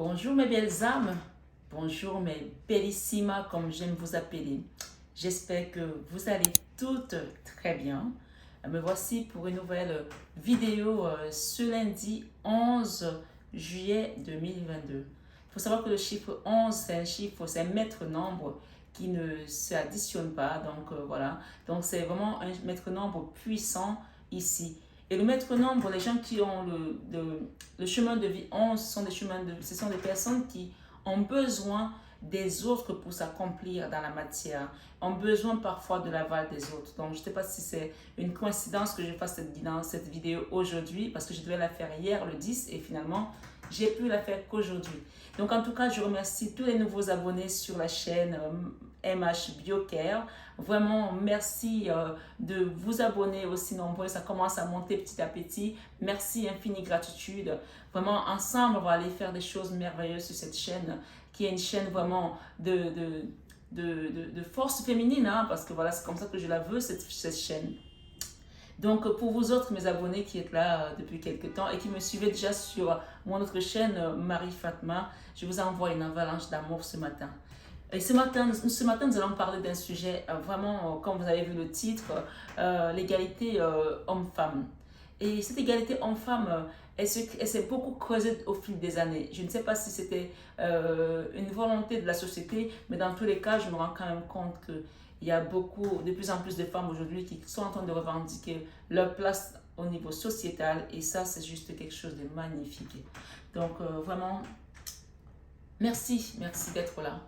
Bonjour mes belles âmes, bonjour mes bellissimas comme j'aime vous appeler. J'espère que vous allez toutes très bien. Me voici pour une nouvelle vidéo ce lundi 11 juillet 2022. Il faut savoir que le chiffre 11, c'est un chiffre, c'est un maître nombre qui ne s'additionne pas. Donc voilà, donc c'est vraiment un maître nombre puissant ici. Et le maître nombre, les gens qui ont le chemin de vie 11, ce sont des personnes qui ont besoin des autres pour s'accomplir dans la matière, ont besoin parfois de l'aval des autres. Donc, je ne sais pas si c'est une coïncidence que je fasse cette vidéo aujourd'hui, parce que je devais la faire hier, le 10, et finalement, j'ai pu la faire qu'aujourd'hui. Donc, en tout cas, je remercie tous les nouveaux abonnés sur la chaîne MH BioCare. Vraiment, merci de vous abonner aussi nombreux. Ça commence à monter petit à petit. Merci, infinie gratitude. Vraiment, ensemble, on va aller faire des choses merveilleuses sur cette chaîne, qui est une chaîne vraiment de force féminine, hein, parce que voilà, c'est comme ça que je la veux, cette chaîne. Donc, pour vous autres, mes abonnés qui êtes là depuis quelques temps et qui me suivez déjà sur mon autre chaîne, Marie Fatma, je vous envoie une avalanche d'amour ce matin. Et ce matin, nous allons parler d'un sujet vraiment, comme vous avez vu le titre, l'égalité homme-femme. Et cette égalité homme-femme, elle s'est beaucoup creusée au fil des années. Je ne sais pas si c'était une volonté de la société, mais dans tous les cas, je me rends quand même compte que il y a de plus en plus de femmes aujourd'hui qui sont en train de revendiquer leur place au niveau sociétal, et ça, c'est juste quelque chose de magnifique. Donc, vraiment, merci d'être là.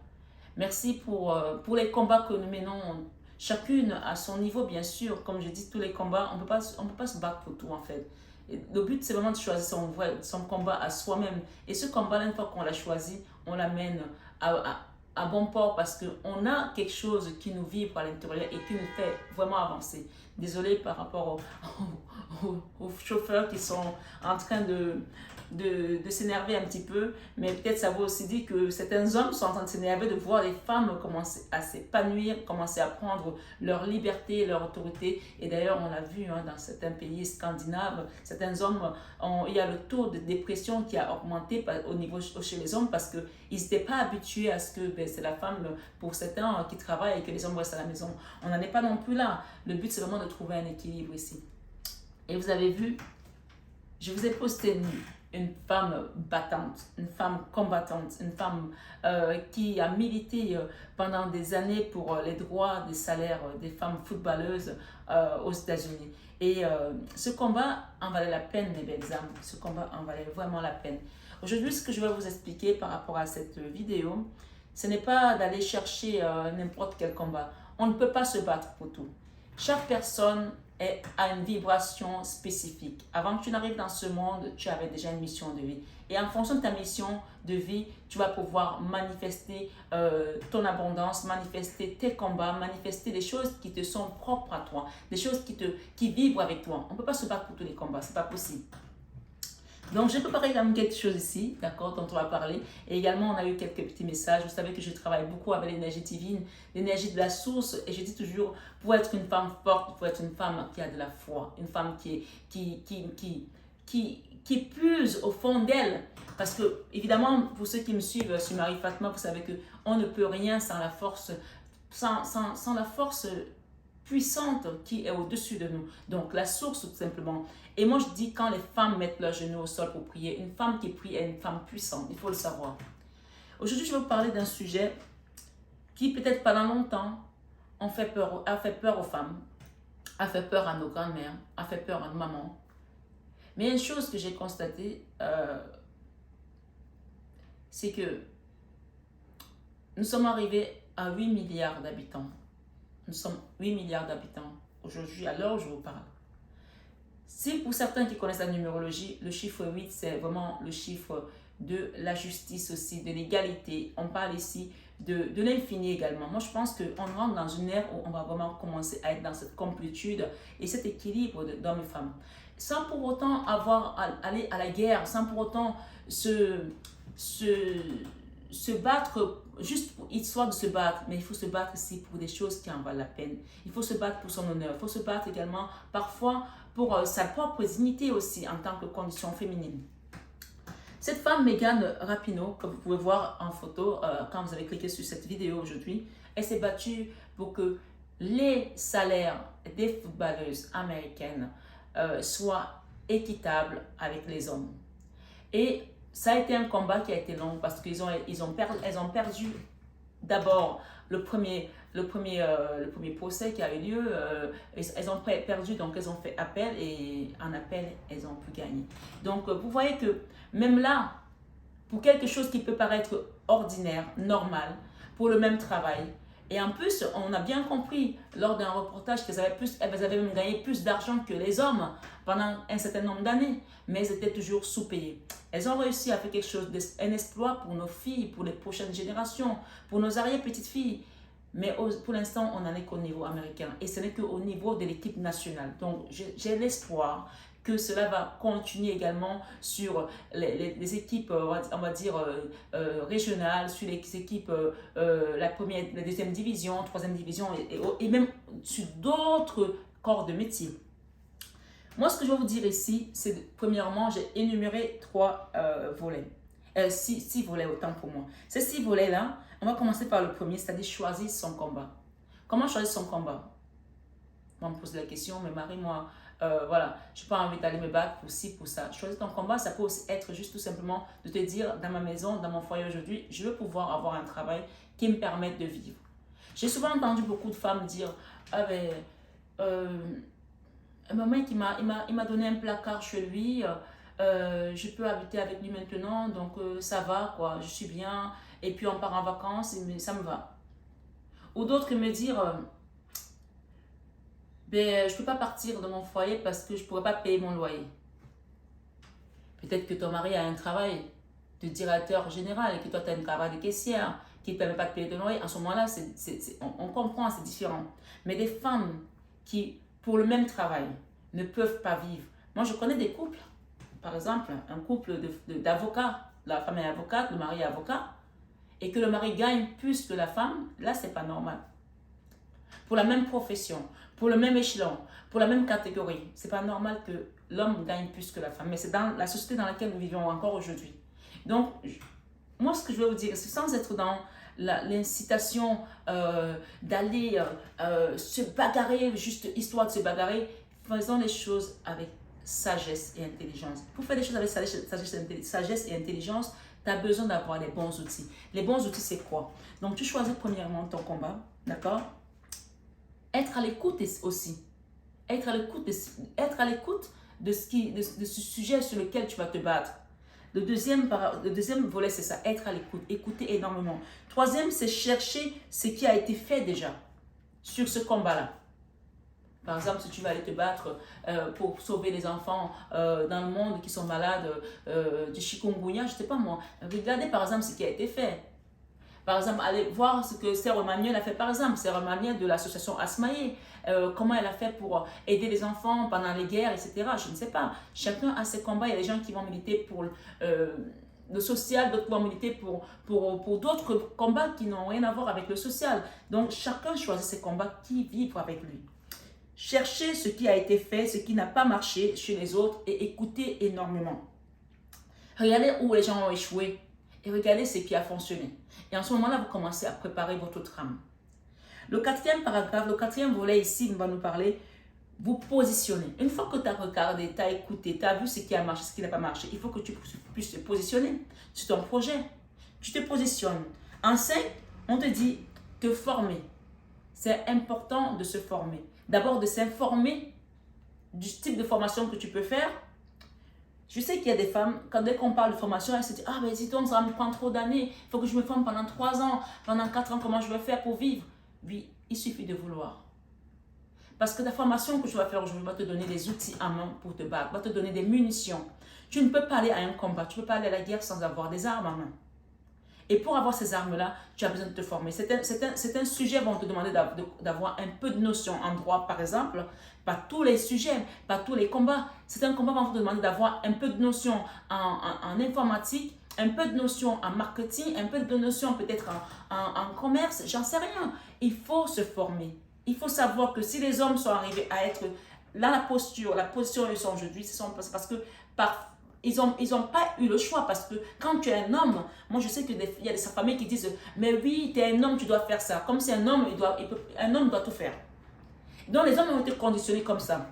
Merci pour les combats que nous menons, chacune à son niveau, bien sûr. Comme je dis, tous les combats, on peut pas se battre pour tout, en fait. Et le but, c'est vraiment de choisir son combat à soi-même. Et ce combat-là, une fois qu'on l'a choisi, on l'amène à bon port, parce qu'on a quelque chose qui nous vibre à l'intérieur et qui nous fait vraiment avancer. Désolée par rapport aux chauffeurs qui sont en train de s'énerver un petit peu, mais peut-être ça vaut aussi dire que certains hommes sont en train de s'énerver de voir les femmes commencer à s'épanouir, commencer à prendre leur liberté, leur autorité. Et d'ailleurs, on l'a vu dans certains pays scandinaves, certains hommes, il y a le taux de dépression qui a augmenté au niveau chez les hommes, parce qu'ils n'étaient pas habitués à ce que c'est la femme pour certains qui travaille et que les hommes restent à la maison. On n'en est pas non plus là. Le but, c'est vraiment de trouver un équilibre ici. Et vous avez vu, je vous ai posté une femme battante, une femme combattante, une femme qui a milité pendant des années pour les droits des salaires des femmes footballeuses aux États-Unis. Et ce combat en valait la peine, mes belles âmes. Ce combat en valait vraiment la peine. Aujourd'hui, ce que je vais vous expliquer par rapport à cette vidéo, ce n'est pas d'aller chercher n'importe quel combat. On ne peut pas se battre pour tout. Chaque personne a une vibration spécifique. Avant que tu n'arrives dans ce monde, tu avais déjà une mission de vie. Et en fonction de ta mission de vie, tu vas pouvoir manifester ton abondance, manifester tes combats, manifester des choses qui te sont propres à toi, des choses qui vibrent avec toi. On ne peut pas se battre pour tous les combats, ce n'est pas possible. Donc, j'ai préparé quand même quelque chose ici, d'accord, dont on va parler. Et également, on a eu quelques petits messages. Vous savez que je travaille beaucoup avec l'énergie divine, l'énergie de la source. Et je dis toujours, pour être une femme forte, il faut être une femme qui a de la foi, une femme qui puise au fond d'elle. Parce que, évidemment, pour ceux qui me suivent sur Marie Fatma, vous savez qu'on ne peut rien sans la force, sans la force puissante qui est au-dessus de nous. Donc, la source, tout simplement. Et moi, je dis, quand les femmes mettent leurs genoux au sol pour prier, une femme qui prie est une femme puissante. Il faut le savoir. Aujourd'hui, je vais vous parler d'un sujet qui, peut-être pendant longtemps, a fait peur aux femmes, a fait peur à nos grands-mères, a fait peur à nos mamans. Mais une chose que j'ai constatée, c'est que nous sommes arrivés à 8 milliards d'habitants. Nous sommes 8 milliards d'habitants aujourd'hui, à l'heure où je vous parle. Si pour certains qui connaissent la numérologie, le chiffre 8, c'est vraiment le chiffre de la justice aussi, de l'égalité. On parle ici de l'infini également. Moi, je pense qu'on rentre dans une ère où on va vraiment commencer à être dans cette complétude et cet équilibre d'hommes et femmes. Sans pour autant aller à la guerre, sans pour autant se battre juste pour histoire de se battre, mais il faut se battre aussi pour des choses qui en valent la peine. Il faut se battre pour son honneur, il faut se battre également parfois pour sa propre dignité aussi en tant que condition féminine. Cette femme, Megan Rapinoe, que vous pouvez voir en photo quand vous avez cliqué sur cette vidéo aujourd'hui, elle s'est battue pour que les salaires des footballeuses américaines soient équitables avec les hommes. Et ça a été un combat qui a été long parce elles ont perdu d'abord le premier procès qui a eu lieu. Elles ont perdu, donc elles ont fait appel et en appel, elles ont pu gagner. Donc vous voyez que même là, pour quelque chose qui peut paraître ordinaire, normal, pour le même travail, et en plus, on a bien compris lors d'un reportage qu'elles avaient même gagné plus d'argent que les hommes pendant un certain nombre d'années, mais elles étaient toujours sous-payées. Elles ont réussi à faire quelque chose, un exploit pour nos filles, pour les prochaines générations, pour nos arrière-petites-filles. Mais pour l'instant, on n'en est qu'au niveau américain et ce n'est qu'au niveau de l'équipe nationale. Donc, j'ai l'espoir que cela va continuer également sur les équipes, on va dire, régionales, sur les équipes, la deuxième division, troisième division et même sur d'autres corps de métier. Moi, ce que je vais vous dire ici, c'est premièrement, j'ai énuméré 3 volets. 6 volets, autant pour moi. Ces 6 volets-là, on va commencer par le premier, c'est-à-dire choisir son combat. Comment choisir son combat? On me pose la question, mais Marie, moi, voilà, je n'ai pas envie d'aller me battre pour ci, pour ça. Choisir ton combat, ça peut aussi être juste tout simplement de te dire, dans ma maison, dans mon foyer aujourd'hui, je veux pouvoir avoir un travail qui me permette de vivre. J'ai souvent entendu beaucoup de femmes dire, ah ben, maman, il m'a donné un placard chez lui, je peux habiter avec lui maintenant, donc ça va, quoi, je suis bien, et puis on part en vacances, mais ça me va. Ou d'autres me dire, ben, je ne peux pas partir de mon foyer parce que je ne pourrais pas payer mon loyer. Peut-être que ton mari a un travail de directeur général et que toi tu as un travail de caissière qui ne permet pas de payer ton loyer. En ce moment-là, on comprend, c'est différent. Mais des femmes qui, pour le même travail, ne peuvent pas vivre. Moi, je connais des couples, par exemple, un couple d'avocats. La femme est avocate, le mari est avocat, et que le mari gagne plus que la femme, là, ce n'est pas normal. Pour la même profession, pour le même échelon, pour la même catégorie, ce n'est pas normal que l'homme gagne plus que la femme. Mais c'est dans la société dans laquelle nous vivons encore aujourd'hui. Donc, moi, ce que je veux vous dire, c'est sans être dans l'incitation d'aller se bagarrer, juste histoire de se bagarrer, faisons les choses avec sagesse et intelligence. Pour faire des choses avec sagesse et intelligence, tu as besoin d'avoir les bons outils. Les bons outils, c'est quoi? Donc, tu choisis premièrement ton combat, d'accord? Être à l'écoute aussi. Être à l'écoute de ce sujet sur lequel tu vas te battre. Le deuxième volet, c'est ça, être à l'écoute, écouter énormément. Troisième, c'est chercher ce qui a été fait déjà sur ce combat-là. Par exemple, si tu vas aller te battre pour sauver les enfants dans le monde qui sont malades du chikungunya, je ne sais pas moi. Regardez par exemple ce qui a été fait. Par exemple, allez voir ce que Sœur Emmanuel a fait par exemple. Sœur Emmanuel de l'association Asmaïe. Comment elle a fait pour aider les enfants pendant les guerres, etc. Je ne sais pas. Chacun a ses combats. Il y a des gens qui vont militer pour le social, d'autres vont militer pour d'autres combats qui n'ont rien à voir avec le social. Donc, chacun choisit ses combats qui vivent avec lui. Cherchez ce qui a été fait, ce qui n'a pas marché chez les autres et écoutez énormément. Regardez où les gens ont échoué et regardez ce qui a fonctionné. Et en ce moment-là, vous commencez à préparer votre trame. Le 4e paragraphe, le 4e volet ici, il va nous parler, vous positionner. Une fois que tu as regardé, tu as écouté, tu as vu ce qui a marché, ce qui n'a pas marché, il faut que tu puisses te positionner sur ton projet. Tu te positionnes. En 5, on te dit te former. C'est important de se former. D'abord, de s'informer du type de formation que tu peux faire. Je sais qu'il y a des femmes, dès qu'on parle de formation, elles se disent « Ah, mais dis donc, ça va me prendre trop d'années. Il faut que je me forme pendant 3 ans, pendant 4 ans, comment je vais faire pour vivre ?» Oui, il suffit de vouloir. Parce que la formation que tu vas faire aujourd'hui va te donner des outils à main pour te battre, va te donner des munitions. Tu ne peux pas aller à un combat, tu ne peux pas aller à la guerre sans avoir des armes à main. Et pour avoir ces armes-là, tu as besoin de te former. C'est un sujet, vont te demander d'avoir un peu de notion en droit, par exemple. Pas tous les sujets, pas tous les combats. C'est un combat, vont te demander d'avoir un peu de notion en informatique, un peu de notion en marketing, un peu de notion peut-être en commerce, j'en sais rien. Il faut se former. Il faut savoir que si les hommes sont arrivés à être là, la position où ils sont aujourd'hui, c'est parce que ils ont pas eu le choix parce que quand tu es un homme, moi je sais qu'il y a de sa famille qui disent mais oui, tu es un homme, tu dois faire ça. Comme c'est un homme, un homme doit tout faire. Donc les hommes ont été conditionnés comme ça.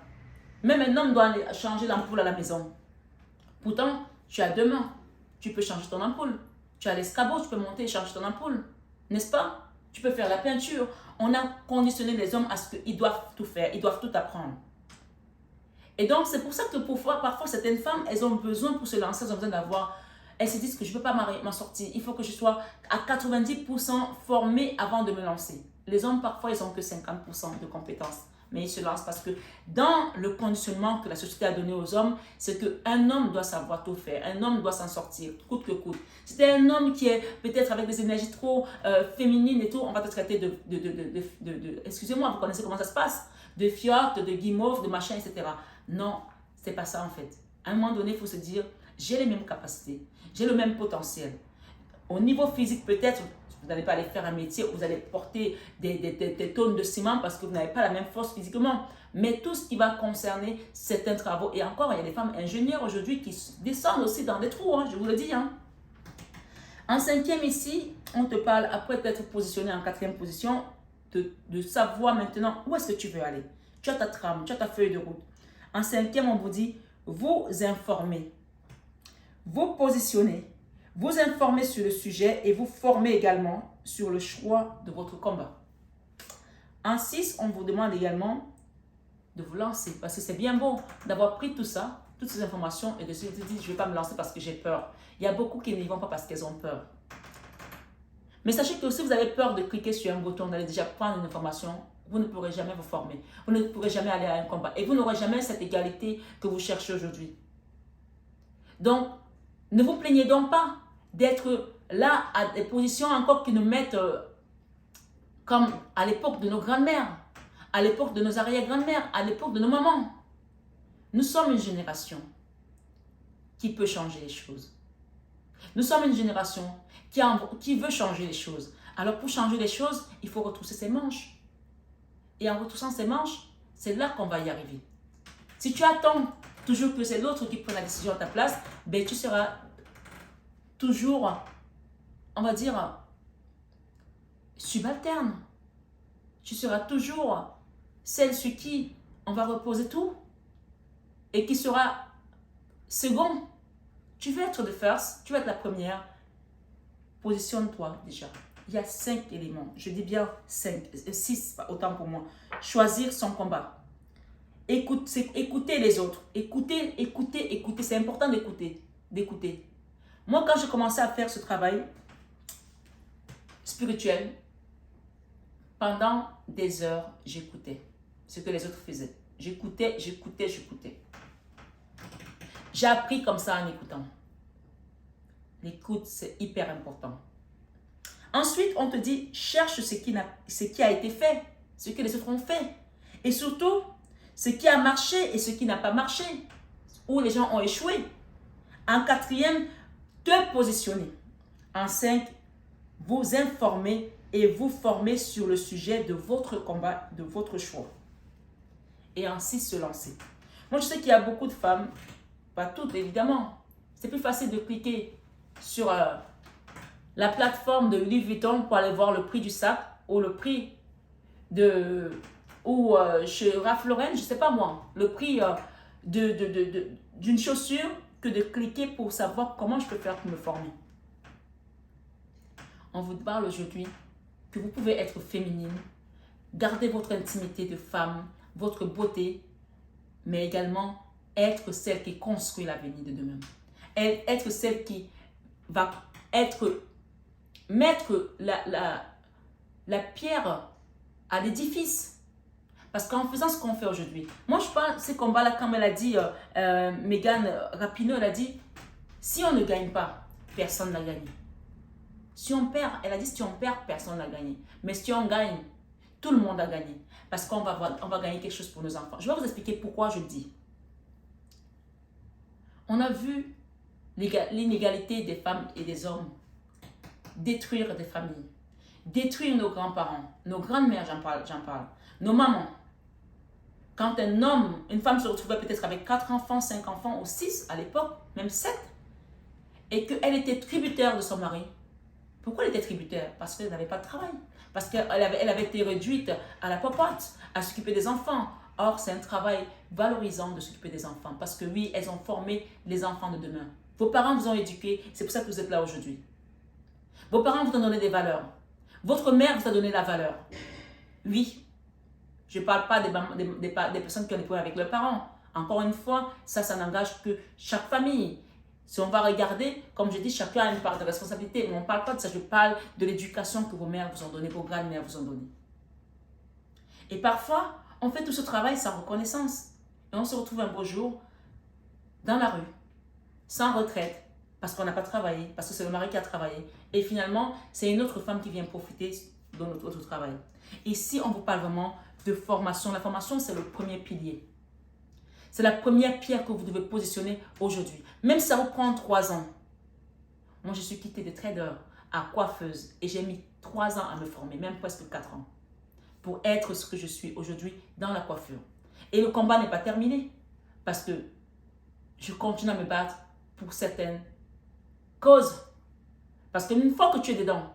Même un homme doit aller changer l'ampoule à la maison. Pourtant, tu as 2 mains. Tu peux changer ton ampoule. Tu as l'escabeau, tu peux monter et changer ton ampoule. N'est-ce pas? Tu peux faire la peinture. On a conditionné les hommes à ce qu'ils doivent tout faire, ils doivent tout apprendre. Et donc, c'est pour ça que parfois, certaines femmes, elles ont besoin pour se lancer, elles ont besoin d'avoir... Elles se disent que je ne peux pas m'en sortir. Il faut que je sois à 90% formée avant de me lancer. Les hommes, parfois, ils n'ont que 50% de compétences. Mais ils se lancent parce que dans le conditionnement que la société a donné aux hommes, c'est qu'un homme doit savoir tout faire. Un homme doit s'en sortir, coûte que coûte. Si tu es un homme qui est peut-être avec des énergies trop féminines et tout, on va te traiter excusez-moi, vous connaissez comment ça se passe? De fiotte, de guimauve, de machin, etc. Non, c'est pas ça en fait. À un moment donné, il faut se dire, j'ai les mêmes capacités, j'ai le même potentiel. Au niveau physique, peut-être, vous n'allez pas aller faire un métier où vous allez porter des tonnes de ciment parce que vous n'avez pas la même force physiquement. Mais tout ce qui va concerner certains travaux, et encore, il y a des femmes ingénieures aujourd'hui qui descendent aussi dans des trous, hein, je vous le dis. Hein. En 5e ici, on te parle, après t'être positionné en 4e position, de savoir maintenant où est-ce que tu veux aller. Tu as ta trame, tu as ta feuille de route. En 5e, on vous dit, vous informer, vous positionner, vous informer sur le sujet et vous former également sur le choix de votre combat. En 6, on vous demande également de vous lancer parce que c'est bien beau d'avoir pris tout ça, toutes ces informations et de se dire, je ne vais pas me lancer parce que j'ai peur. Il y a beaucoup qui n'y vont pas parce qu'elles ont peur. Mais sachez que si vous avez peur de cliquer sur un bouton, d'aller déjà prendre une information, vous ne pourrez jamais vous former. Vous ne pourrez jamais aller à un combat. Et vous n'aurez jamais cette égalité que vous cherchez aujourd'hui. Donc, ne vous plaignez donc pas d'être là à des positions encore qui nous mettent comme à l'époque de nos grandes-mères, à l'époque de nos arrière-grandes-mères, à l'époque de nos mamans. Nous sommes une génération qui peut changer les choses. Nous sommes une génération qui veut changer les choses. Alors pour changer les choses, il faut retrousser ses manches. Et en retroussant ses manches, c'est là qu'on va y arriver. Si tu attends toujours que c'est l'autre qui prenne la décision à ta place, ben tu seras toujours, on va dire, subalterne. Tu seras toujours celle sur qui on va reposer tout et qui sera second. Tu veux être the first, tu veux être la première. Positionne-toi déjà. Il y a 5 éléments. Je dis bien 6, autant pour moi. Choisir son combat. Écouter les autres. Écouter. C'est important d'écouter. Moi, quand j'ai commencé à faire ce travail spirituel, pendant des heures, j'écoutais ce que les autres faisaient. J'écoutais. J'ai appris comme ça en écoutant. L'écoute, c'est hyper important. Ensuite, on te dit, cherche ce qui a été fait, ce que les autres ont fait. Et surtout, ce qui a marché et ce qui n'a pas marché, où les gens ont échoué. En 4e, te positionner. En 5, vous informer et vous former sur le sujet de votre combat, de votre choix. Et en 6, se lancer. Moi, je sais qu'il y a beaucoup de femmes, pas toutes évidemment, c'est plus facile de cliquer sur la plateforme de Louis Vuitton pour aller voir le prix du sac ou le prix chez Ralph Lauren, je ne sais pas moi, le prix d'une chaussure que de cliquer pour savoir comment je peux faire pour me former. On vous parle aujourd'hui que vous pouvez être féminine, garder votre intimité de femme, votre beauté, mais également être celle qui construit l'avenir de demain. Être celle qui va mettre la pierre à l'édifice. Parce qu'en faisant ce qu'on fait aujourd'hui, moi je parle de ces combats-là, comme elle a dit, Megan Rapinoe, elle a dit, si on ne gagne pas, personne n'a gagné. Si on perd, elle a dit, si on perd, personne n'a gagné. Mais si on gagne, tout le monde a gagné. Parce qu'on va gagner quelque chose pour nos enfants. Je vais vous expliquer pourquoi je le dis. On a vu l'inégalité des femmes et des hommes détruire des familles, détruire nos grands-parents, nos grandes-mères, j'en parle, nos mamans. Quand un homme, une femme se retrouvait peut-être avec 4 enfants, 5 enfants ou 6 à l'époque, même 7, et qu'elle était tributaire de son mari. Pourquoi elle était tributaire? Parce qu'elle n'avait pas de travail. Parce elle avait été réduite à la popote, à s'occuper des enfants. Or, c'est un travail valorisant de s'occuper des enfants. Parce que oui, elles ont formé les enfants de demain. Vos parents vous ont éduqué, c'est pour ça que vous êtes là aujourd'hui. Vos parents vous ont donné des valeurs. Votre mère vous a donné la valeur. Oui, je ne parle pas des personnes qui ont des problèmes avec leurs parents. Encore une fois, ça n'engage que chaque famille. Si on va regarder, comme je dis, chacun a une part de responsabilité. Mais on ne parle pas de ça, je parle de l'éducation que vos mères vous ont donnée, vos grands-mères vous ont donnée. Et parfois, on fait tout ce travail sans reconnaissance. Et on se retrouve un beau jour dans la rue, sans retraite, parce qu'on n'a pas travaillé, parce que c'est le mari qui a travaillé. Et finalement, c'est une autre femme qui vient profiter de notre travail. Ici, on vous parle vraiment de formation. La formation, c'est le premier pilier. C'est la première pierre que vous devez positionner aujourd'hui. Même si ça vous prend 3 ans. Moi, je suis quittée de trader à coiffeuse et j'ai mis 3 ans à me former, même presque 4 ans, pour être ce que je suis aujourd'hui dans la coiffure. Et le combat n'est pas terminé parce que je continue à me battre pour certaines causes. Parce qu'une fois que tu es dedans,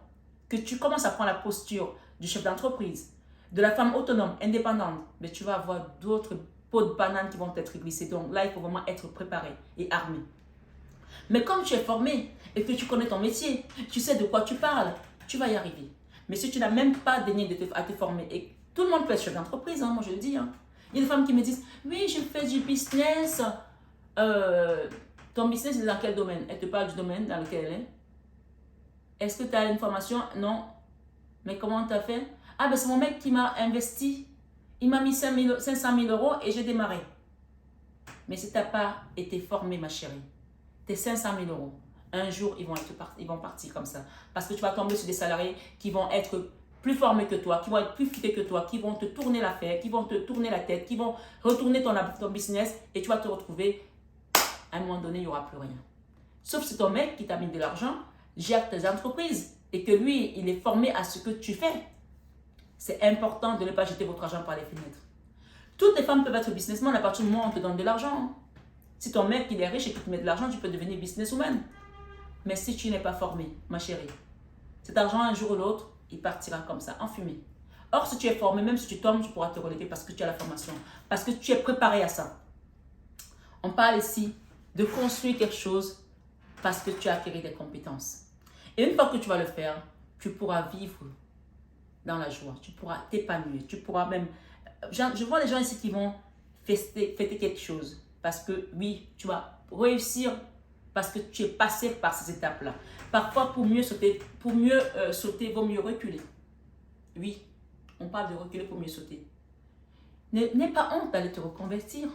que tu commences à prendre la posture du chef d'entreprise, de la femme autonome, indépendante, mais tu vas avoir d'autres pots de bananes qui vont être glissés. Donc là, il faut vraiment être préparé et armé. Mais comme tu es formé et que tu connais ton métier, tu sais de quoi tu parles, tu vas y arriver. Mais si tu n'as même pas daigné à te former, et tout le monde peut être chef d'entreprise, moi je le dis. Il y a des femmes qui me disent, oui, je fais du business. Ton business, est dans quel domaine? Elle te parle du domaine dans lequel elle est. Est-ce que tu as une formation? Non. Mais comment tu as fait? Ah, ben c'est mon mec qui m'a investi. Il m'a mis 500 000 euros et j'ai démarré. Mais si tu n'as pas été formé, ma chérie, tes 500 000 euros, un jour, ils vont partir comme ça. Parce que tu vas tomber sur des salariés qui vont être plus formés que toi, qui vont être plus fités que toi, qui vont te tourner l'affaire, qui vont te tourner la tête, qui vont retourner ton business et tu vas te retrouver, à un moment donné, il n'y aura plus rien. Sauf si ton mec qui t'a mis de l'argent gère tes entreprises et que lui, il est formé à ce que tu fais. C'est important de ne pas jeter votre argent par les fenêtres. Toutes les femmes peuvent être businessmen à partir du moment où on te donne de l'argent. Si ton mec il est riche et qu'il te met de l'argent, tu peux devenir businesswoman. Mais si tu n'es pas formé, ma chérie, cet argent, un jour ou l'autre, il partira comme ça, en fumée. Or, si tu es formé, même si tu tombes, tu pourras te relever parce que tu as la formation, parce que tu es préparé à ça. On parle ici de construire quelque chose parce que tu as acquis des compétences. Et une fois que tu vas le faire, tu pourras vivre dans la joie, tu pourras t'épanouir, tu pourras même... Je vois les gens ici qui vont fêter quelque chose parce que oui, tu vas réussir parce que tu es passé par ces étapes-là. Parfois, pour mieux sauter, il vaut mieux reculer. Oui, on parle de reculer pour mieux sauter. N'aie pas honte d'aller te reconvertir.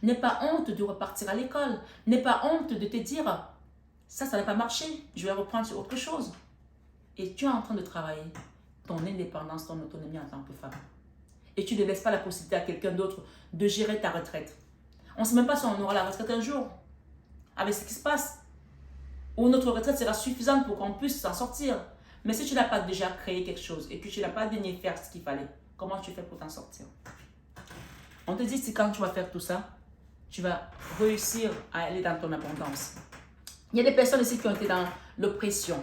N'aie pas honte de repartir à l'école. N'aie pas honte de te dire, ça n'a pas marché, je vais reprendre sur autre chose. Et tu es en train de travailler ton indépendance, ton autonomie en tant que femme. Et tu ne laisses pas la possibilité à quelqu'un d'autre de gérer ta retraite. On ne sait même pas si on aura la retraite un jour, avec ce qui se passe. Ou notre retraite sera suffisante pour qu'on puisse s'en sortir. Mais si tu n'as pas déjà créé quelque chose et que tu n'as pas daigné faire ce qu'il fallait, comment tu fais pour t'en sortir? On te dit que quand tu vas faire tout ça, tu vas réussir à aller dans ton abondance. Il y a des personnes ici qui ont été dans l'oppression.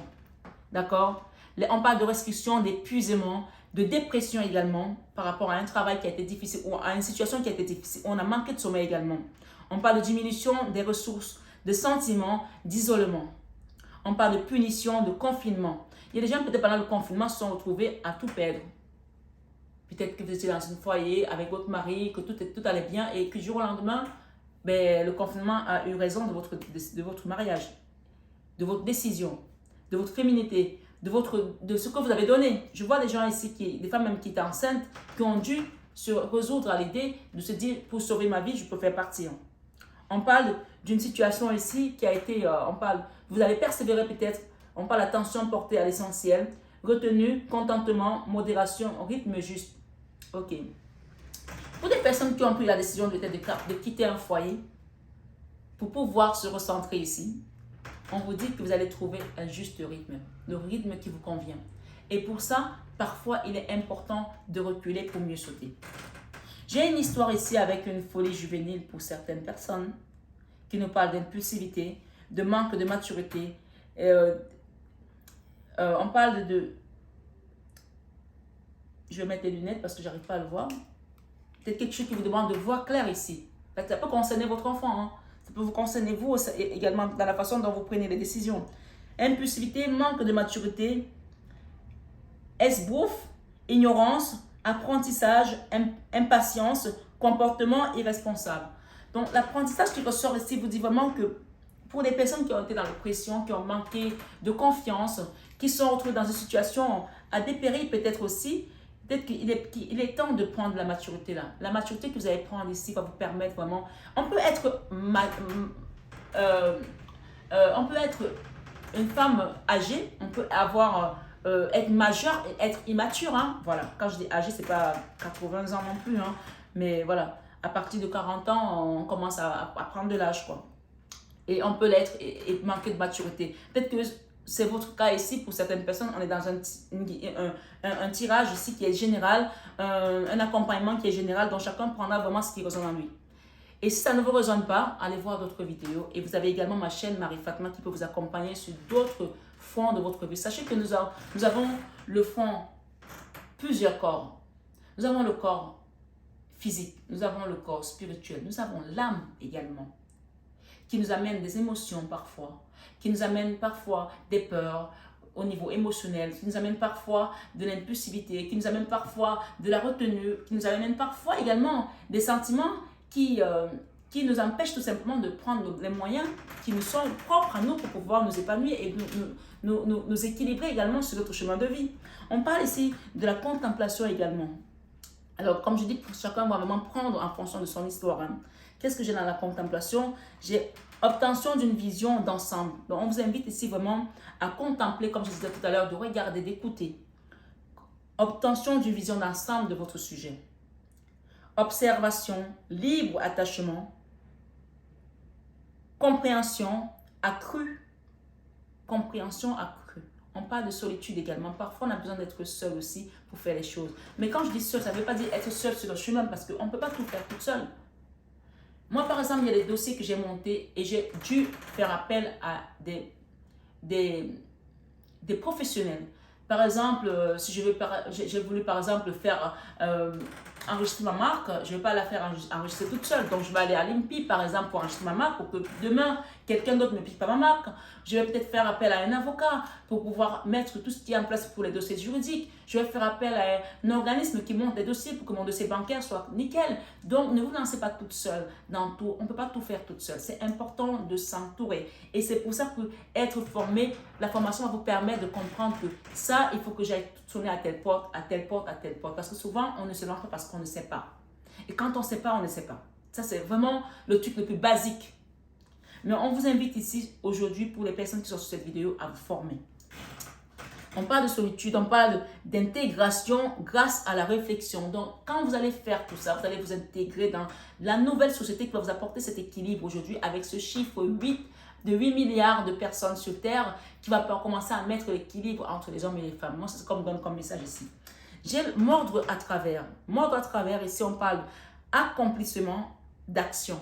D'accord? On parle de restriction, d'épuisement, de dépression également par rapport à un travail qui a été difficile ou à une situation qui a été difficile. On a manqué de sommeil également. On parle de diminution des ressources, de sentiments, d'isolement. On parle de punition, de confinement. Il y a des gens peut-être pendant le confinement se sont retrouvés à tout perdre. Peut-être que vous étiez dans un foyer avec votre mari, que tout allait bien et que du jour au lendemain, le confinement a eu raison de votre mariage, de votre décision, de votre féminité, de ce que vous avez donné. Je vois des gens ici, des femmes même qui étaient enceintes, qui ont dû se résoudre à l'idée de se dire, pour sauver ma vie, je peux faire partir. On parle d'une situation ici qui a été, vous allez persévérer peut-être, on parle d'attention portée à l'essentiel, retenue, contentement, modération, rythme juste. Ok. Pour des personnes qui ont pris la décision de quitter un foyer, pour pouvoir se recentrer ici, on vous dit que vous allez trouver un juste rythme, le rythme qui vous convient. Et pour ça, parfois, il est important de reculer pour mieux sauter. J'ai une histoire ici avec une folie juvénile pour certaines personnes qui nous parlent d'impulsivité, de manque de maturité. On parle de... Je vais mettre les lunettes parce que j'arrive pas à le voir. Peut-être quelque chose qui vous demande de voir clair ici. Ça peut concerner votre enfant. Hein. Ça peut vous concerner vous également dans la façon dont vous prenez les décisions. Impulsivité, manque de maturité, esbrouf, ignorance, apprentissage, impatience, comportement irresponsable. Donc l'apprentissage qui ressort ici vous dit vraiment que pour les personnes qui ont été dans l'oppression, qui ont manqué de confiance, qui sont retrouvées dans une situation à dépérir peut-être aussi, peut-être qu'il est temps de prendre la maturité là. La maturité que vous allez prendre ici va vous permettre vraiment... On peut être une femme âgée, on peut être majeure et être immature. Hein. Voilà, quand je dis âgée, c'est pas 80 ans non plus. Hein. Mais voilà, à partir de 40 ans, on commence à prendre de l'âge, quoi. Et on peut l'être et manquer de maturité. Peut-être que c'est votre cas ici. Pour certaines personnes, on est dans un tirage ici qui est général, un accompagnement qui est général, dont chacun prendra vraiment ce qui résonne en lui. Et si ça ne vous résonne pas, allez voir d'autres vidéos. Et vous avez également ma chaîne Marie Fatma qui peut vous accompagner sur d'autres fronts de votre vie. Sachez que nous avons le front, plusieurs corps. Nous avons le corps physique, nous avons le corps spirituel, nous avons l'âme également, qui nous amène des émotions parfois, qui nous amène parfois des peurs au niveau émotionnel, qui nous amène parfois de l'impulsivité, qui nous amène parfois de la retenue, qui nous amène parfois également des sentiments qui nous empêchent tout simplement de prendre les moyens qui nous sont propres à nous pour pouvoir nous épanouir et nous équilibrer également sur notre chemin de vie. On parle ici de la contemplation également. Alors, comme je dis, chacun va vraiment prendre en fonction de son histoire. Hein. Qu'est-ce que j'ai dans la contemplation? J'ai obtention d'une vision d'ensemble. Donc, on vous invite ici vraiment à contempler, comme je disais tout à l'heure, de regarder, d'écouter. Obtention d'une vision d'ensemble de votre sujet. Observation, libre attachement. Compréhension accrue. Compréhension accrue. On parle de solitude également. Parfois, on a besoin d'être seul aussi pour faire les choses. Mais quand je dis seul, ça ne veut pas dire être seul sur le chemin parce qu'on ne peut pas tout faire toute seule. Moi, par exemple, il y a des dossiers que j'ai montés et j'ai dû faire appel à des professionnels. Par exemple, si j'ai voulu par exemple faire enregistrer ma marque, je ne vais pas la faire enregistrer toute seule. Donc, je vais aller à l'INPI, par exemple, pour enregistrer ma marque, pour que demain, quelqu'un d'autre ne pique pas ma marque. Je vais peut-être faire appel à un avocat pour pouvoir mettre tout ce qui est en place pour les dossiers juridiques. Je vais faire appel à un organisme qui monte des dossiers pour que mon dossier bancaire soit nickel. Donc, ne vous lancez pas toute seule dans tout. On ne peut pas tout faire toute seule. C'est important de s'entourer. Et c'est pour ça que être formé, la formation va vous permettre de comprendre que ça, il faut que j'aille sonner à telle porte, à telle porte, à telle porte. Parce que souvent, on ne se lance pas parce qu'on ne sait pas. Et quand on ne sait pas, on ne sait pas. Ça, c'est vraiment le truc le plus basique. Mais on vous invite ici aujourd'hui, pour les personnes qui sont sur cette vidéo, à vous former. On parle de solitude, on parle d'intégration grâce à la réflexion. Donc, quand vous allez faire tout ça, vous allez vous intégrer dans la nouvelle société qui va vous apporter cet équilibre aujourd'hui avec ce chiffre 8 de 8 milliards de personnes sur Terre qui va commencer à mettre l'équilibre entre les hommes et les femmes. Moi, c'est ce qu'on me donne comme message ici. J'ai mordre à travers. Mordre à travers, ici, on parle accomplissement d'action.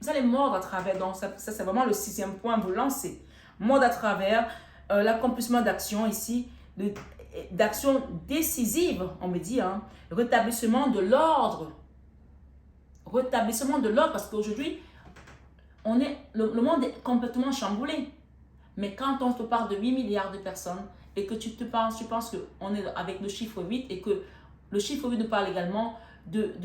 Vous allez mordre à travers, donc ça c'est vraiment le 6e point, vous lancez. Mordre à travers, l'accomplissement d'action ici, d'action décisive, on me dit, hein, rétablissement de l'ordre. Rétablissement de l'ordre, parce qu'aujourd'hui, le monde est complètement chamboulé. Mais quand on te parle de 8 milliards de personnes et que tu penses qu'on est avec le chiffre 8 et que le chiffre 8 nous parle également de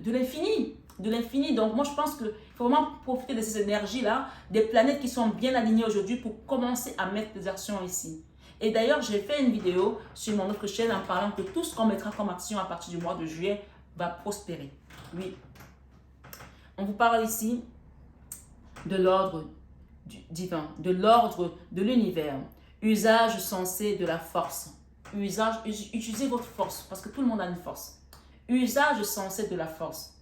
l'infini. De l'infini. Donc, moi, je pense qu'il faut vraiment profiter de ces énergies-là, des planètes qui sont bien alignées aujourd'hui pour commencer à mettre des actions ici. Et d'ailleurs, j'ai fait une vidéo sur mon autre chaîne en parlant que tout ce qu'on mettra comme action à partir du mois de juillet va prospérer. Oui. On vous parle ici de l'ordre divin, de l'ordre de l'univers. Usage sensé de la force. Utilisez votre force, parce que tout le monde a une force. Usage sensé de la force.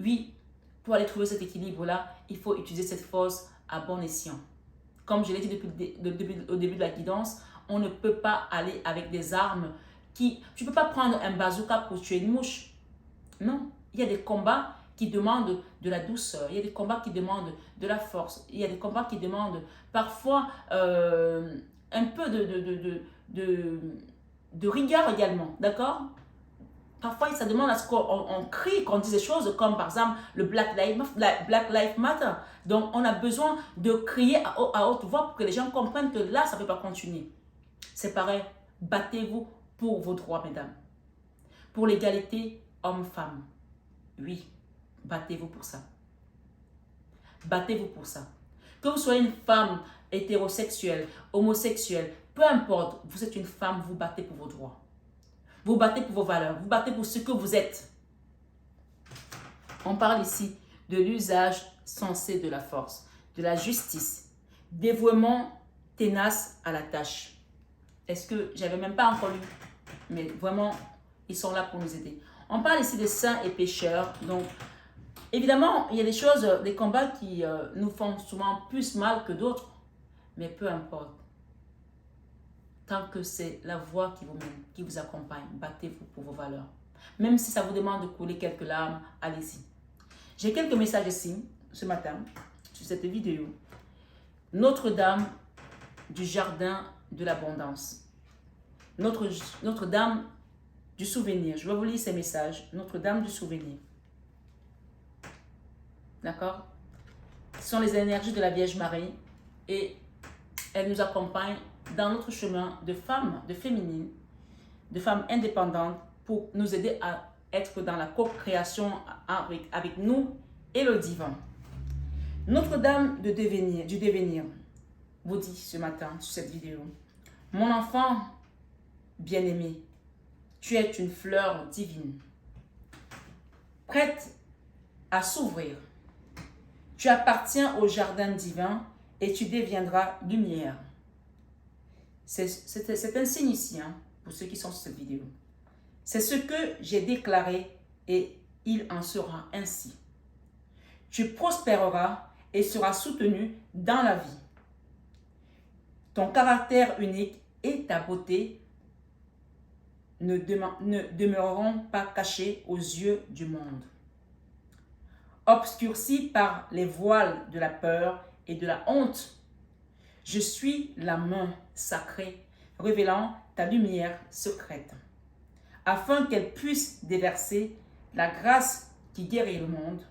Oui, pour aller trouver cet équilibre-là, il faut utiliser cette force à bon escient. Comme je l'ai dit au début de la guidance, on ne peut pas aller avec des armes qui... Tu ne peux pas prendre un bazooka pour tuer une mouche. Non, il y a des combats qui demandent de la douceur, il y a des combats qui demandent de la force, il y a des combats qui demandent parfois un peu de rigueur également, d'accord? Parfois, ça demande à ce qu'on crie, qu'on dise des choses comme par exemple le Black Lives Matter. Donc, on a besoin de crier à haute voix pour que les gens comprennent que là, ça ne peut pas continuer. C'est pareil, battez-vous pour vos droits, mesdames. Pour l'égalité homme-femme. Oui, battez-vous pour ça. Battez-vous pour ça. Que vous soyez une femme hétérosexuelle, homosexuelle, peu importe, vous êtes une femme, vous battez pour vos droits. Vous battez pour vos valeurs, vous battez pour ce que vous êtes. On parle ici de l'usage sensé de la force, de la justice, dévouement ténace à la tâche. Est-ce que j'avais même pas encore lu? Mais vraiment, ils sont là pour nous aider. On parle ici de saints et pécheurs. Donc, évidemment, il y a des choses, des combats qui nous font souvent plus mal que d'autres. Mais peu importe. Tant que c'est la voie qui vous mène, qui vous accompagne, battez-vous pour vos valeurs. Même si ça vous demande de couler quelques larmes, allez-y. J'ai quelques messages ici, ce matin, sur cette vidéo. Notre-Dame du Jardin de l'Abondance. Notre-Dame du Souvenir. Je vais vous lire ces messages. Notre-Dame du Souvenir. D'accord? Ce sont les énergies de la Vierge Marie et elle nous accompagne dans notre chemin de femmes, de féminines, de femmes indépendantes pour nous aider à être dans la co-création avec nous et le divin. Notre-Dame du devenir vous dit ce matin sur cette vidéo: mon enfant bien-aimé, tu es une fleur divine, prête à s'ouvrir. Tu appartiens au jardin divin et tu deviendras lumière. C'est un signe ici, hein, pour ceux qui sont sur cette vidéo. C'est ce que j'ai déclaré et il en sera ainsi. Tu prospéreras et seras soutenu dans la vie. Ton caractère unique et ta beauté ne demeureront pas cachés aux yeux du monde. Obscurcis par les voiles de la peur et de la honte, je suis la main sacrée, révélant ta lumière secrète, afin qu'elle puisse déverser la grâce qui guérit le monde.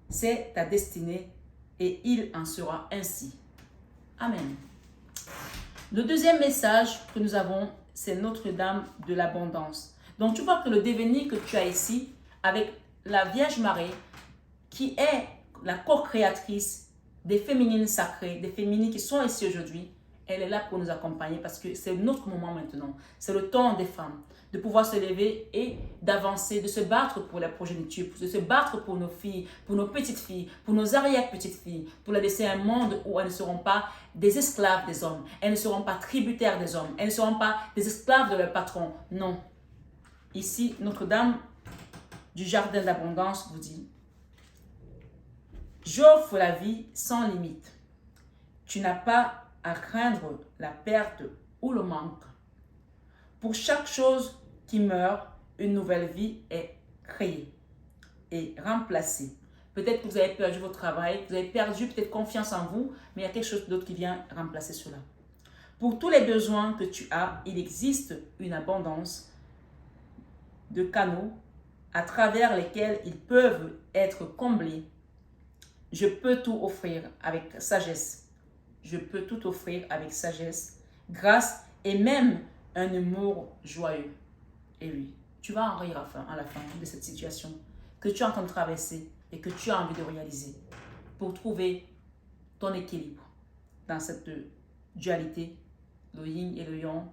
C'est ta destinée et il en sera ainsi. Amen. Le deuxième message que nous avons, c'est Notre-Dame de l'Abondance. Donc tu vois que le devenir que tu as ici, avec la Vierge Marie, qui est la co-créatrice des féminines sacrées, des féminines qui sont ici aujourd'hui, elle est là pour nous accompagner parce que c'est notre moment maintenant. C'est le temps des femmes de pouvoir se lever et d'avancer, de se battre pour la progéniture, de se battre pour nos filles, pour nos petites filles, pour nos arrière-petites filles, pour les laisser un monde où elles ne seront pas des esclaves des hommes, elles ne seront pas tributaires des hommes, elles ne seront pas des esclaves de leur patron. Non. Ici, Notre-Dame du Jardin d'Abondance vous dit: j'offre la vie sans limite. Tu n'as pas à craindre la perte ou le manque. Pour chaque chose qui meurt, une nouvelle vie est créée et remplacée. Peut-être que vous avez perdu votre travail, vous avez perdu peut-être confiance en vous, mais il y a quelque chose d'autre qui vient remplacer cela. Pour tous les besoins que tu as, il existe une abondance de canaux à travers lesquels ils peuvent être comblés. Je peux tout offrir avec sagesse. Je peux tout offrir avec sagesse, grâce et même un humour joyeux. Et oui, tu vas en rire à la fin de cette situation que tu es en train de traverser et que tu as envie de réaliser pour trouver ton équilibre dans cette dualité. Le yin et le yang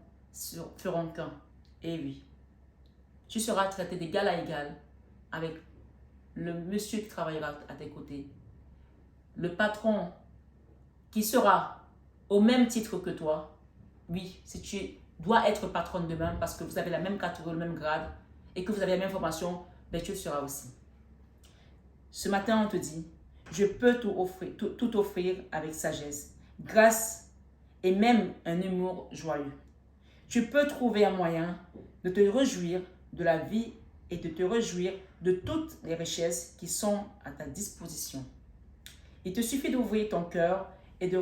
feront qu'un. Et oui, tu seras traité d'égal à égal avec le monsieur qui travaillera à tes côtés, le patron qui sera au même titre que toi. Oui, si tu dois être patronne demain parce que vous avez la même catégorie, le même grade et que vous avez la même formation, ben tu le seras aussi. Ce matin, on te dit, je peux tout offrir avec sagesse, grâce et même un humour joyeux. Tu peux trouver un moyen de te réjouir de la vie et de te réjouir de toutes les richesses qui sont à ta disposition. Il te suffit d'ouvrir ton cœur et de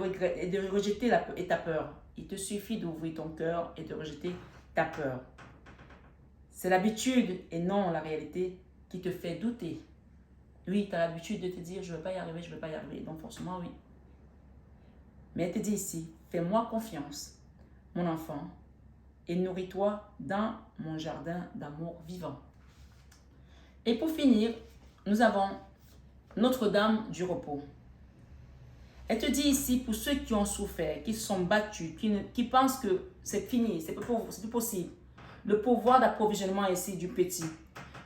rejeter ta peur. Il te suffit d'ouvrir ton cœur et de rejeter ta peur. C'est l'habitude et non la réalité qui te fait douter. Oui, tu as l'habitude de te dire, je ne vais pas y arriver, je ne vais pas y arriver. Donc forcément, oui. Mais elle te dit ici, fais-moi confiance, mon enfant, et nourris-toi dans mon jardin d'amour vivant. Et pour finir, nous avons Notre-Dame du repos. Elle te dit ici, pour ceux qui ont souffert, qui se sont battus, qui pensent que c'est fini, c'est plus possible. Le pouvoir d'approvisionnement ici du petit.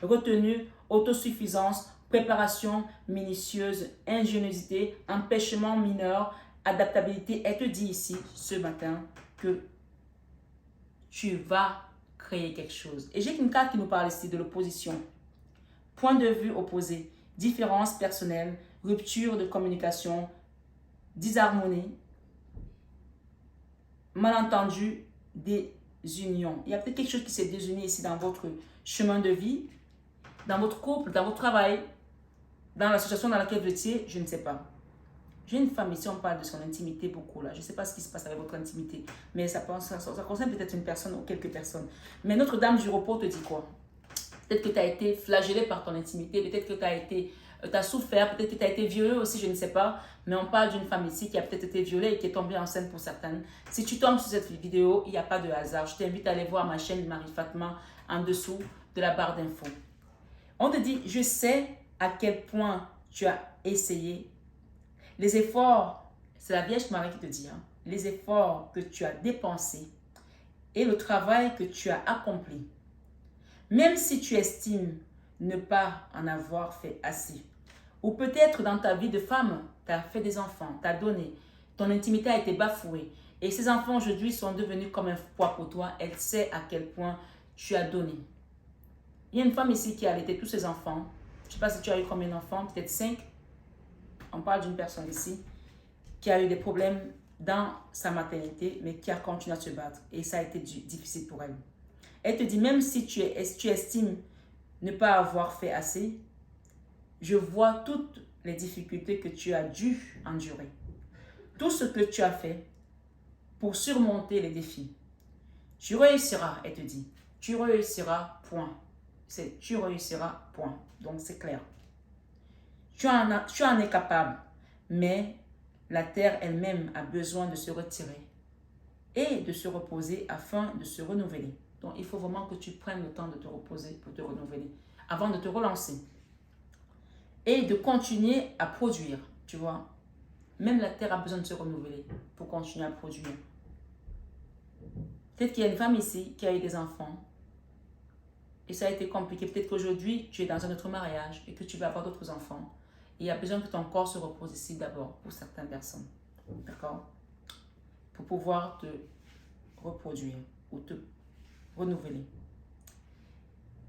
Retenue, autosuffisance, préparation minutieuse, ingéniosité, empêchement mineur, adaptabilité. Elle te dit ici, ce matin, que tu vas créer quelque chose. Et j'ai une carte qui nous parle ici de l'opposition. Point de vue opposé, différence personnelle, rupture de communication, disharmonie, malentendu, désunion. Il y a peut-être quelque chose qui s'est désuni ici dans votre chemin de vie, dans votre couple, dans votre travail, dans l'association dans laquelle vous étiez, je ne sais pas. J'ai une femme ici, on parle de son intimité beaucoup là. Je ne sais pas ce qui se passe avec votre intimité, mais ça concerne peut-être une personne ou quelques personnes. Mais Notre-Dame du repos te dit quoi? Peut-être que tu as été flagellé par ton intimité, peut-être que tu as souffert, peut-être que tu as été violé aussi, je ne sais pas. Mais on parle d'une femme ici qui a peut-être été violée et qui est tombée enceinte pour certaines. Si tu tombes sur cette vidéo, il n'y a pas de hasard. Je t'invite à aller voir ma chaîne Marie Fatma en dessous de la barre d'infos. On te dit, je sais à quel point tu as essayé. Les efforts, c'est la Vierge Marie qui te dit, hein, les efforts que tu as dépensés et le travail que tu as accompli. Même si tu estimes ne pas en avoir fait assez. Ou peut-être dans ta vie de femme, tu as fait des enfants, tu as donné, ton intimité a été bafouée. Et ces enfants aujourd'hui sont devenus comme un poids pour toi. Elle sait à quel point tu as donné. Il y a une femme ici qui a allaité tous ses enfants. Je ne sais pas si tu as eu combien d'enfants, peut-être 5. On parle d'une personne ici qui a eu des problèmes dans sa maternité, mais qui a continué à se battre. Et ça a été difficile pour elle. Elle te dit, même si tu estimes ne pas avoir fait assez, je vois toutes les difficultés que tu as dû endurer. Tout ce que tu as fait pour surmonter les défis. Tu réussiras, elle te dit. Tu réussiras, point. C'est tu réussiras, point. Donc c'est clair. Tu en es capable, mais la terre elle-même a besoin de se retirer et de se reposer afin de se renouveler. Donc il faut vraiment que tu prennes le temps de te reposer pour te renouveler avant de te relancer. Et de continuer à produire, tu vois. Même la terre a besoin de se renouveler pour continuer à produire. Peut-être qu'il y a une femme ici qui a eu des enfants et ça a été compliqué. Peut-être qu'aujourd'hui, tu es dans un autre mariage et que tu vas avoir d'autres enfants. Et il y a besoin que ton corps se repose ici d'abord pour certaines personnes. D'accord? Pour pouvoir te reproduire ou te renouveler.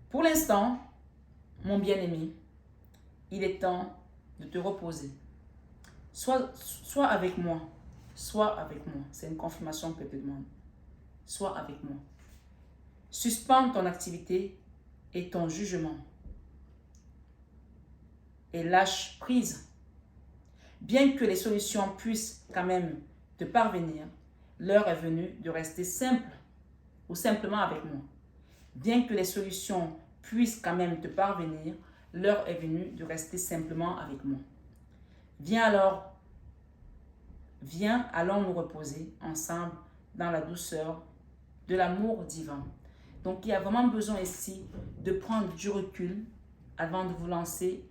Pour l'instant, mon bien-aimé, il est temps de te reposer. Sois avec moi. Sois avec moi. C'est une confirmation que je te demande. Sois avec moi. Suspends ton activité et ton jugement. Et lâche prise. Bien que les solutions puissent quand même te parvenir, l'heure est venue de rester simple ou simplement avec moi. Bien que les solutions puissent quand même te parvenir, l'heure est venue de rester simplement avec moi. Viens, allons nous reposer ensemble dans la douceur de l'amour divin. Donc, il y a vraiment besoin ici de prendre du recul avant de vous lancer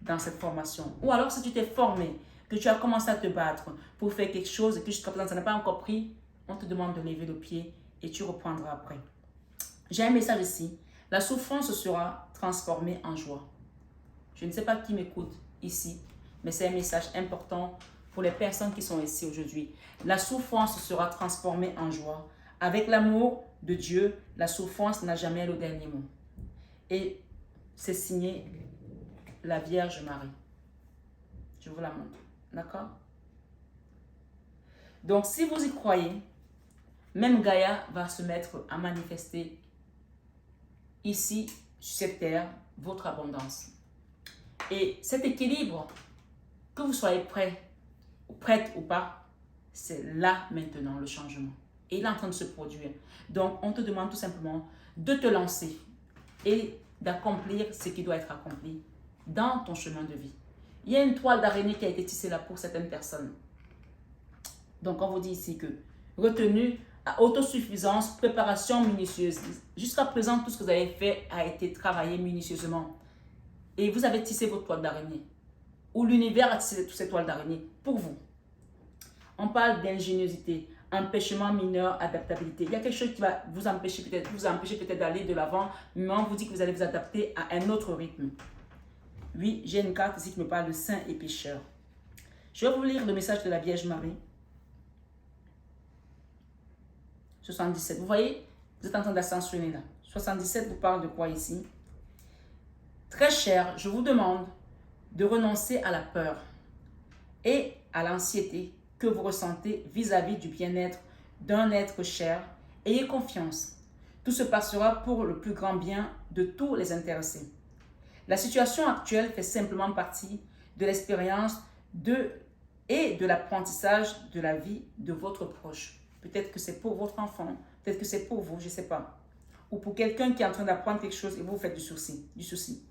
dans cette formation. Ou alors, si tu t'es formé, que tu as commencé à te battre pour faire quelque chose et que jusqu'à présent, ça n'a pas encore pris, on te demande de lever le pied et tu reprendras après. J'ai un message ici. La souffrance sera transformée en joie. Je ne sais pas qui m'écoute ici, mais c'est un message important pour les personnes qui sont ici aujourd'hui. La souffrance sera transformée en joie. Avec l'amour de Dieu, la souffrance n'a jamais le dernier mot. Et c'est signé la Vierge Marie. Je vous la montre. D'accord? Donc, si vous y croyez, même Gaïa va se mettre à manifester ici sur cette terre votre abondance. Et cet équilibre, que vous soyez prête ou pas, c'est là maintenant le changement. Et il est en train de se produire. Donc, on te demande tout simplement de te lancer et d'accomplir ce qui doit être accompli dans ton chemin de vie. Il y a une toile d'araignée qui a été tissée là pour certaines personnes. Donc, on vous dit ici que retenue à autosuffisance, préparation minutieuse. Jusqu'à présent, tout ce que vous avez fait a été travaillé minutieusement. Et vous avez tissé votre toile d'araignée. Ou l'univers a tissé toutes ces toiles d'araignée pour vous. On parle d'ingéniosité, empêchement mineur, adaptabilité. Il y a quelque chose qui va vous empêcher peut-être d'aller de l'avant, mais on vous dit que vous allez vous adapter à un autre rythme. Oui, j'ai une carte ici qui me parle de saint et pécheur. Je vais vous lire le message de la Vierge Marie. 77. Vous voyez, vous êtes en train d'ascensionner là. 77 vous parle de quoi ici? Très cher, je vous demande de renoncer à la peur et à l'anxiété que vous ressentez vis-à-vis du bien-être d'un être cher. Ayez confiance. Tout se passera pour le plus grand bien de tous les intéressés. La situation actuelle fait simplement partie de l'expérience et de l'apprentissage de la vie de votre proche. Peut-être que c'est pour votre enfant, peut-être que c'est pour vous, je ne sais pas. Ou pour quelqu'un qui est en train d'apprendre quelque chose et vous faites du souci.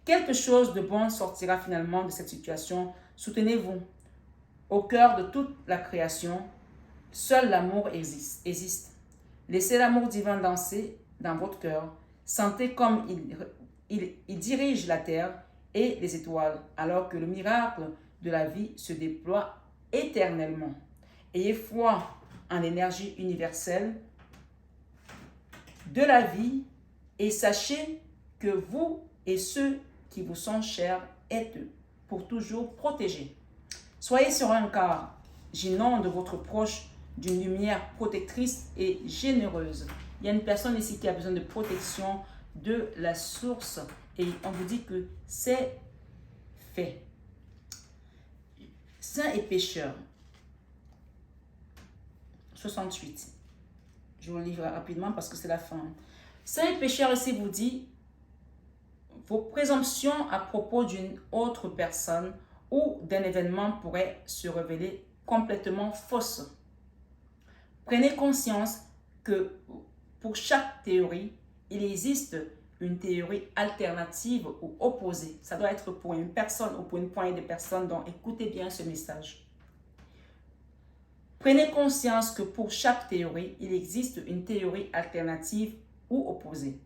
Quelque chose de bon sortira finalement de cette situation. Soutenez-vous. Au cœur de toute la création, seul l'amour existe. Laissez l'amour divin danser dans votre cœur. Sentez comme il dirige la terre et les étoiles, alors que le miracle de la vie se déploie éternellement. Ayez foi en l'énergie universelle de la vie et sachez que vous et ceux qui vous sont chers êtes pour toujours protégés. Soyez serein car j'inonde votre proche d'une lumière protectrice et généreuse. Il y a une personne ici qui a besoin de protection de la source et on vous dit que c'est fait. Saint et pécheur. 68. Je vous le livre rapidement parce que c'est la fin. Saint et pécheur ici vous dit vos présomptions à propos d'une autre personne ou d'un événement pourraient se révéler complètement fausses. Prenez conscience que pour chaque théorie, il existe une théorie alternative ou opposée. Ça doit être pour une personne ou pour une poignée de personnes, donc écoutez bien ce message. Prenez conscience que pour chaque théorie, il existe une théorie alternative ou opposée.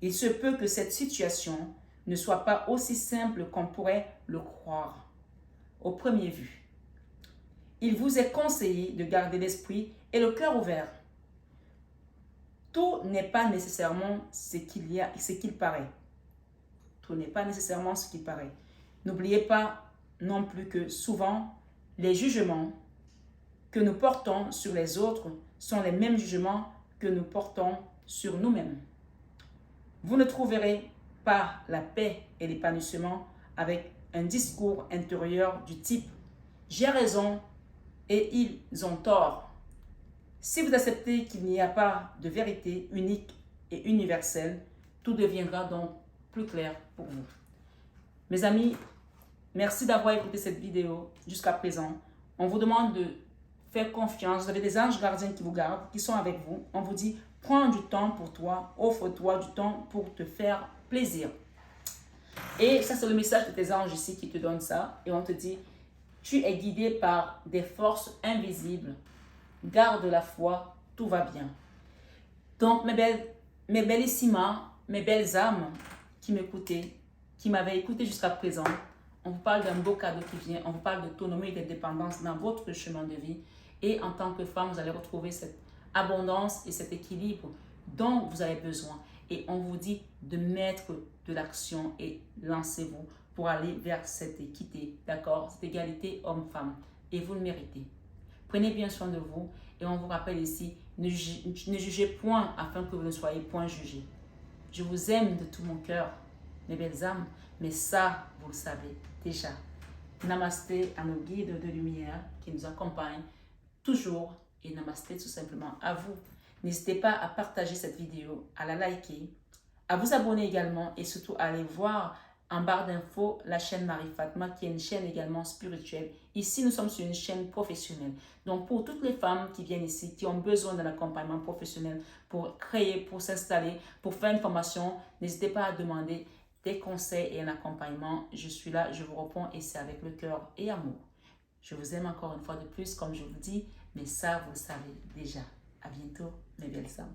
Il se peut que cette situation ne soit pas aussi simple qu'on pourrait le croire au premier vue. Il vous est conseillé de garder l'esprit et le cœur ouverts. Tout n'est pas nécessairement ce qu'il paraît. Tout n'est pas nécessairement ce qu'il paraît. N'oubliez pas non plus que souvent, les jugements que nous portons sur les autres sont les mêmes jugements que nous portons sur nous-mêmes. Vous ne trouverez pas la paix et l'épanouissement avec un discours intérieur du type « j'ai raison et ils ont tort ». Si vous acceptez qu'il n'y a pas de vérité unique et universelle, tout deviendra donc plus clair pour vous. Mes amis, merci d'avoir écouté cette vidéo jusqu'à présent. On vous demande de faire confiance. Vous avez des anges gardiens qui vous gardent, qui sont avec vous. On vous dit, prends du temps pour toi, offre-toi du temps pour te faire plaisir. Et ça, c'est le message de tes anges ici qui te donnent ça. Et on te dit, tu es guidé par des forces invisibles. Garde la foi, tout va bien. Donc, mes bellissimas, mes belles âmes qui m'écoutaient, qui m'avaient écouté jusqu'à présent, on vous parle d'un beau cadeau qui vient. On vous parle d'autonomie et d'indépendance dans votre chemin de vie. Et en tant que femme, vous allez retrouver cette abondance et cet équilibre dont vous avez besoin. Et on vous dit de mettre de l'action et lancez-vous pour aller vers cette équité, d'accord? Cette égalité homme-femme. Et vous le méritez. Prenez bien soin de vous. Et on vous rappelle ici, ne jugez point afin que vous ne soyez point jugés. Je vous aime de tout mon cœur, mes belles âmes. Mais ça, vous le savez déjà. Namasté à nos guides de lumière qui nous accompagnent toujours. Et namasté tout simplement à vous. N'hésitez pas à partager cette vidéo, à la liker, à vous abonner également et surtout à aller voir en barre d'infos la chaîne Marie Fatma qui est une chaîne également spirituelle. Ici, nous sommes sur une chaîne professionnelle. Donc, pour toutes les femmes qui viennent ici, qui ont besoin d'un accompagnement professionnel pour créer, pour s'installer, pour faire une formation, n'hésitez pas à demander des conseils et un accompagnement. Je suis là, je vous réponds et c'est avec le cœur et amour. Je vous aime encore une fois de plus, comme je vous dis, mais ça, vous le savez déjà. À bientôt, mes belles âmes.